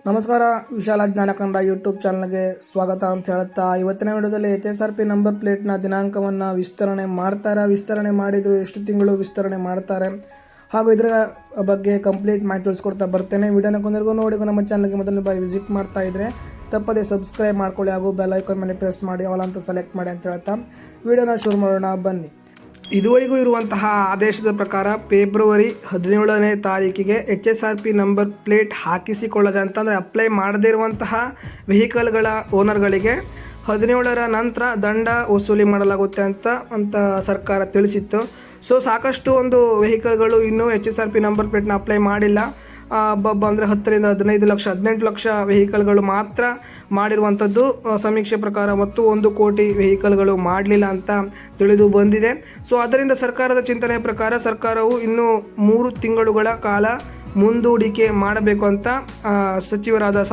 ನಮಸ್ಕಾರ, ವಿಶಾಲ ಜ್ಞಾನ ಕನ್ನಡ ಯೂಟ್ಯೂಬ್ ಚಾನಲ್ಗೆ ಸ್ವಾಗತ ಅಂತ ಹೇಳುತ್ತಾ, ಇವತ್ತಿನ ವಿಡಿಯೋದಲ್ಲಿ HSRP ನಂಬರ್ ಪ್ಲೇಟ್ನ ದಿನಾಂಕವನ್ನು ವಿಸ್ತರಣೆ ಮಾಡಿದ್ರು, ಎಷ್ಟು ತಿಂಗಳು ವಿಸ್ತರಣೆ ಮಾಡ್ತಾರೆ ಹಾಗೂ ಇದರ ಬಗ್ಗೆ ಕಂಪ್ಲೀಟ್ ಮಾಹಿತಿ ತಿಳಿಸ್ಕೊಡ್ತಾ ಬರ್ತೇನೆ. ವಿಡಿಯೋನ ಕೊನೆಗೂ ನೋಡಿ. ನಮ್ಮ ಚಾನಲ್ಗೆ ಮೊದಲನೇ ಬಾರಿ ವಿಸಿಟ್ ಮಾಡ್ತಾ ಇದ್ದರೆ ತಪ್ಪದೇ ಸಬ್ಸ್ಕ್ರೈಬ್ ಮಾಡ್ಕೊಳ್ಳಿ ಹಾಗೂ ಬೆಲ್ ಐಕಾನ್ ಮೇಲೆ ಪ್ರೆಸ್ ಮಾಡಿ ಆಲ್ ಅಂತ ಸೆಲೆಕ್ಟ್ ಮಾಡಿ ಅಂತ ಹೇಳ್ತಾ ವಿಡಿಯೋನ ಶುರು ಮಾಡೋಣ ಬನ್ನಿ. ಇದುವರೆಗೂ ಇರುವಂತಹ ಆದೇಶದ ಪ್ರಕಾರ ಫೆಬ್ರವರಿ 17ನೇ ತಾರೀಕಿಗೆ HSRP ನಂಬರ್ ಪ್ಲೇಟ್ ಹಾಕಿಸಿಕೊಳ್ಳದೆ ಅಂತಂದರೆ ಅಪ್ಲೈ ಮಾಡದೇ ಇರುವಂತಹ ವೆಹಿಕಲ್ಗಳ ಓನರ್ಗಳಿಗೆ 17ರ ನಂತರ ದಂಡ ವಸೂಲಿ ಮಾಡಲಾಗುತ್ತೆ ಅಂತ ಸರ್ಕಾರ ತಿಳಿಸಿತ್ತು. ಸೊ ಸಾಕಷ್ಟು ಒಂದು ವೆಹಿಕಲ್ಗಳು ಇನ್ನೂ HSRP ನಂಬರ್ ಪ್ಲೇಟ್ನ ಅಪ್ಲೈ ಮಾಡಿಲ್ಲ. ಅಂದರೆ 10 ರಿಂದ 15 ಲಕ್ಷ 18 ಲಕ್ಷ ವೆಹಿಕಲ್ಗಳು ಮಾತ್ರ ಮಾಡಿರುವಂಥದ್ದು ಸಮೀಕ್ಷೆ ಪ್ರಕಾರ, ಮತ್ತು 1 ಕೋಟಿ ವೆಹಿಕಲ್ಗಳು ಮಾಡಲಿಲ್ಲ ಅಂತ ತಿಳಿದು ಬಂದಿದೆ. ಸೊ ಅದರಿಂದ ಸರ್ಕಾರದ ಚಿಂತನೆಯ ಪ್ರಕಾರ ಸರ್ಕಾರವು ಇನ್ನೂ 3 ತಿಂಗಳುಗಳ ಕಾಲ ಮುಂದೂಡಿಕೆ ಮಾಡಬೇಕು ಅಂತ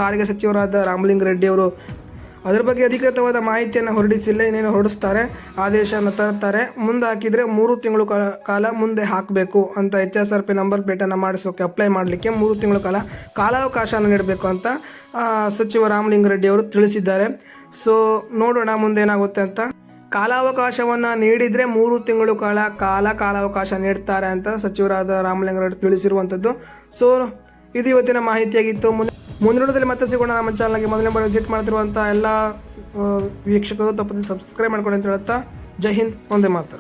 ಸಾರಿಗೆ ಸಚಿವರಾದ ರಾಮಲಿಂಗ ರೆಡ್ಡಿ ಅವರು ಅದರ ಬಗ್ಗೆ ಅಧಿಕೃತವಾದ ಮಾಹಿತಿಯನ್ನು ಹೊರಡಿಸಿಲ್ಲ. ಇನ್ನೇನು ಹೊರಡಿಸ್ತಾರೆ, ಆದೇಶವನ್ನು ತರ್ತಾರೆ. ಮುಂದೆ ಹಾಕಿದರೆ 3 ತಿಂಗಳು ಕಾಲ ಮುಂದೆ ಹಾಕಬೇಕು ಅಂತ HSRP ನಂಬರ್ ಪ್ಲೇಟನ್ನು ಮಾಡಿಸೋಕೆ ಅಪ್ಲೈ ಮಾಡಲಿಕ್ಕೆ 3 ತಿಂಗಳ ಕಾಲಾವಕಾಶವನ್ನು ನೀಡಬೇಕು ಅಂತ ಸಚಿವ ರಾಮಲಿಂಗ ರೆಡ್ಡಿ ಅವರು ತಿಳಿಸಿದ್ದಾರೆ. ಸೊ ನೋಡೋಣ ಮುಂದೆ ಏನಾಗುತ್ತೆ ಅಂತ. ಕಾಲಾವಕಾಶವನ್ನು ನೀಡಿದರೆ 3 ತಿಂಗಳು ಕಾಲಾವಕಾಶ ನೀಡ್ತಾರೆ ಅಂತ ಸಚಿವರಾದ ರಾಮಲಿಂಗ ರೆಡ್ಡಿ ತಿಳಿಸಿರುವಂಥದ್ದು. ಸೊ ಇದು ಇವತ್ತಿನ ಮಾಹಿತಿಯಾಗಿತ್ತು. ಮುಂದಿನದಲ್ಲಿ ಮತ್ತೆ ಸಿಗೋಣ. ನಮ್ಮ ಚಾನಲ್ಗೆ ಮೊದಲನೇ ಬಾರಿ ವಿಸಿಟ್ ಮಾಡ್ತಿರುವಂಥ ಎಲ್ಲ ವೀಕ್ಷಕರು ತಪ್ಪದೆ ಸಬ್ಸ್ಕ್ರೈಬ್ ಮಾಡ್ಕೊಳ್ಳಿ ಅಂತ ಹೇಳ್ತಾ, ಜೈ ಹಿಂದ್, ಒಂದೇ ಮಾತ್ರ.